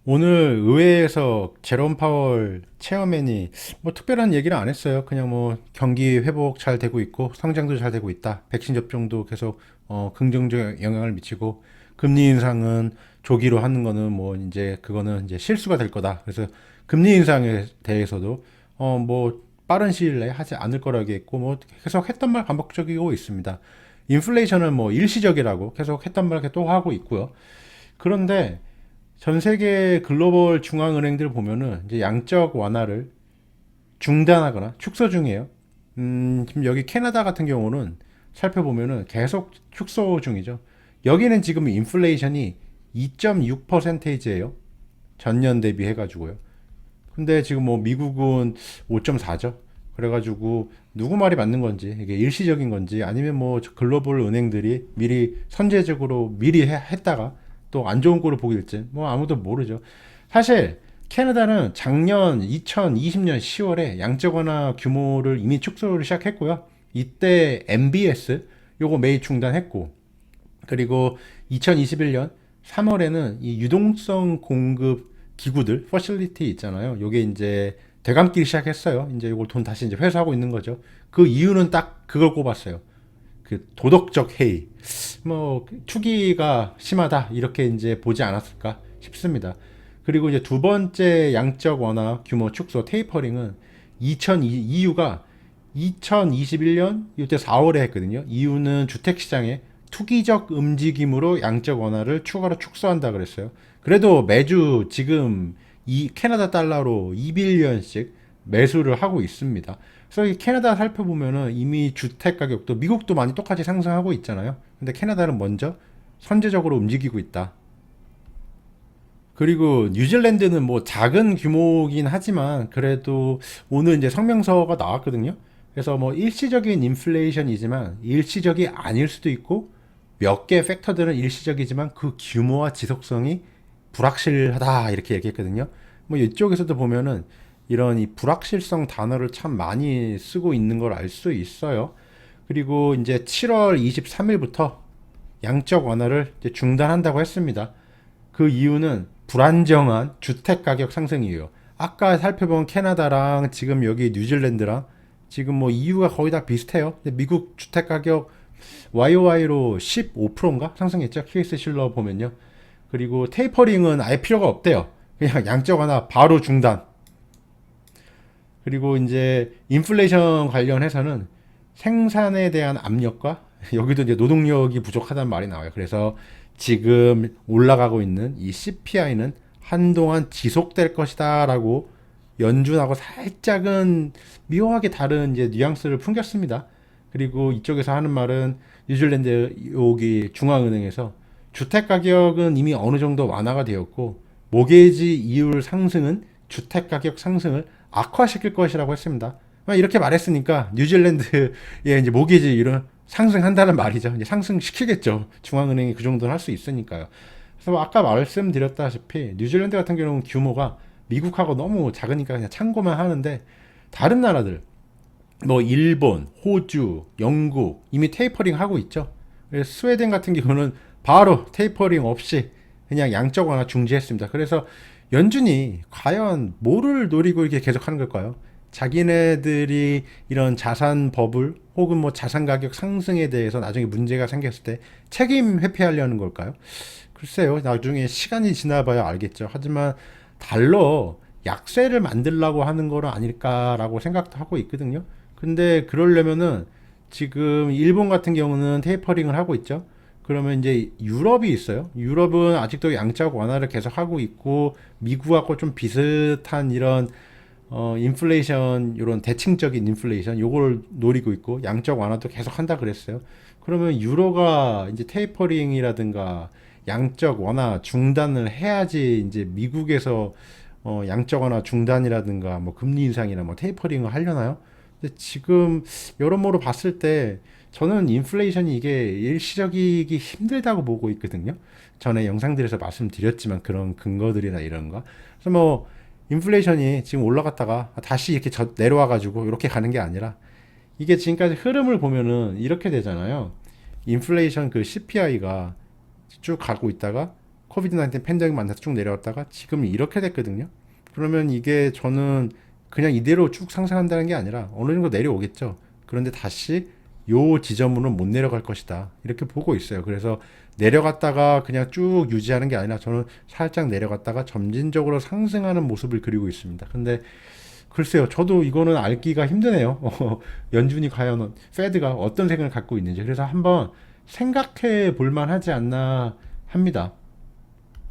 오늘 의회에서 제롬 파월 체어맨이 뭐 특별한 얘기를 안 했어요. 그냥 뭐 경기 회복 잘 되고 있고 성장도 잘 되고 있다. 백신 접종도 계속 긍정적 영향을 미치고 금리 인상은 조기로 하는 거는 뭐 이제 그거는 이제 실수가 될 거다. 그래서 금리 인상에 대해서도 뭐 빠른 시일 내에 하지 않을 거라고 했고 뭐 계속 했던 말 반복적이고 있습니다. 인플레이션은 뭐 일시적이라고 계속 했던 말 또 하고 있고요. 그런데 전 세계 글로벌 중앙은행들 보면은 이제 양적 완화를 중단하거나 축소 중이에요. 지금 여기 캐나다 같은 경우는 살펴보면은 계속 축소 중이죠. 여기는 지금 인플레이션이 2.6%예요. 전년 대비해가지고요. 근데 지금 뭐 미국은 5.4죠. 그래가지고 누구 말이 맞는 건지 이게 일시적인 건지 아니면 뭐 글로벌 은행들이 미리 선제적으로 미리 했다가 또 안 좋은 꼴을 보게 될지 뭐 아무도 모르죠. 사실 캐나다는 작년 2020년 10월에 양적 완화 규모를 이미 축소를 시작했고요. 이때 MBS 요거 매입 중단했고 그리고 2021년 3월에는 이 유동성 공급 기구들, 퍼실리티 있잖아요. 요게 이제 되감기 시작했어요. 이제 이걸 돈 다시 이제 회수하고 있는 거죠. 그 이유는 딱 그걸 꼽았어요. 그 도덕적 해이. 뭐 투기가 심하다 이렇게 이제 보지 않았을까 싶습니다. 그리고 이제 두 번째 양적 완화 규모 축소 테이퍼링은 2002 이유가 2021년 이때 4월에 했거든요. 이유는 주택 시장에 투기적 움직임으로 양적 완화를 추가로 축소한다 그랬어요. 그래도 매주 지금 이 캐나다 달러로 2빌리언씩 매수를 하고 있습니다. 그래서 이 캐나다 살펴보면은 이미 주택 가격도 미국도 많이 똑같이 상승하고 있잖아요. 근데 캐나다는 먼저 선제적으로 움직이고 있다. 그리고 뉴질랜드는 뭐 작은 규모긴 하지만 그래도 오늘 이제 성명서가 나왔거든요. 그래서 뭐 일시적인 인플레이션이지만 일시적이 아닐 수도 있고 몇 개 팩터들은 일시적이지만 그 규모와 지속성이 불확실하다 이렇게 얘기했거든요. 뭐 이쪽에서도 보면은 이런 이 불확실성 단어를 참 많이 쓰고 있는 걸 알 수 있어요. 그리고 이제 7월 23일부터 양적 완화를 이제 중단한다고 했습니다. 그 이유는 불안정한 주택 가격 상승이에요. 아까 살펴본 캐나다랑 지금 여기 뉴질랜드랑 지금 뭐 이유가 거의 다 비슷해요. 미국 주택 가격 YOY로 15%인가 상승했죠. 케이스 실러 보면요. 그리고 테이퍼링은 아예 필요가 없대요. 그냥 양적 완화 바로 중단. 그리고 이제 인플레이션 관련해서는 생산에 대한 압력과 여기도 이제 노동력이 부족하다는 말이 나와요. 그래서 지금 올라가고 있는 이 CPI는 한동안 지속될 것이다라고 연준하고 살짝은 묘하게 다른 이제 뉘앙스를 풍겼습니다. 그리고 이쪽에서 하는 말은 뉴질랜드 여기 중앙은행에서 주택 가격은 이미 어느 정도 완화가 되었고 모게지 이율 상승은 주택 가격 상승을 악화시킬 것이라고 했습니다. 이렇게 말했으니까 뉴질랜드의 이제 모기지 이런 상승한다는 말이죠. 이제 상승시키겠죠. 중앙은행이 그 정도는 할 수 있으니까요. 그래서 뭐 아까 말씀드렸다시피 뉴질랜드 같은 경우는 규모가 미국하고 너무 작으니까 그냥 참고만 하는데 다른 나라들 뭐 일본, 호주, 영국 이미 테이퍼링 하고 있죠. 그래서 스웨덴 같은 경우는 바로 테이퍼링 없이 그냥 양적 완화 중지했습니다. 그래서 연준이 과연 뭐를 노리고 이렇게 계속하는 걸까요? 자기네들이 이런 자산 버블 혹은 뭐 자산 가격 상승에 대해서 나중에 문제가 생겼을 때 책임 회피하려는 걸까요? 글쎄요. 나중에 시간이 지나봐야 알겠죠. 하지만 달러 약세를 만들려고 하는 거는 아닐까라고 생각도 하고 있거든요. 근데 그러려면은 지금 일본 같은 경우는 테이퍼링을 하고 있죠. 그러면 이제 유럽이 있어요. 유럽은 아직도 양적 완화를 계속 하고 있고 미국하고 좀 비슷한 이런 인플레이션 이런 대칭적인 인플레이션 요걸 노리고 있고 양적 완화도 계속 한다 그랬어요. 그러면 유로가 이제 테이퍼링이라든가 양적 완화 중단을 해야지 이제 미국에서 양적 완화 중단이라든가 뭐 금리 인상이나 뭐 테이퍼링을 하려나요? 근데 지금 여러모로 봤을 때 저는 인플레이션이 이게 일시적이기 힘들다고 보고 있거든요. 전에 영상들에서 말씀드렸지만 그런 근거들이나 이런 거. 그래서 뭐 인플레이션이 지금 올라갔다가 다시 이렇게 내려와 가지고 이렇게 가는 게 아니라 이게 지금까지 흐름을 보면은 이렇게 되잖아요. 인플레이션 그 CPI가 쭉 가고 있다가 코비드 19 팬데믹 만나서 쭉 내려왔다가 지금 이렇게 됐거든요. 그러면 이게 저는 그냥 이대로 쭉 상승한다는 게 아니라 어느 정도 내려오겠죠. 그런데 다시 요 지점으로는 못 내려갈 것이다. 이렇게 보고 있어요. 그래서 내려갔다가 그냥 쭉 유지하는 게 아니라 저는 살짝 내려갔다가 점진적으로 상승하는 모습을 그리고 있습니다. 근데 글쎄요, 저도 이거는 알기가 힘드네요. 연준이 과연 페드가 어떤 생각을 갖고 있는지. 그래서 한번 생각해 볼 만하지 않나 합니다.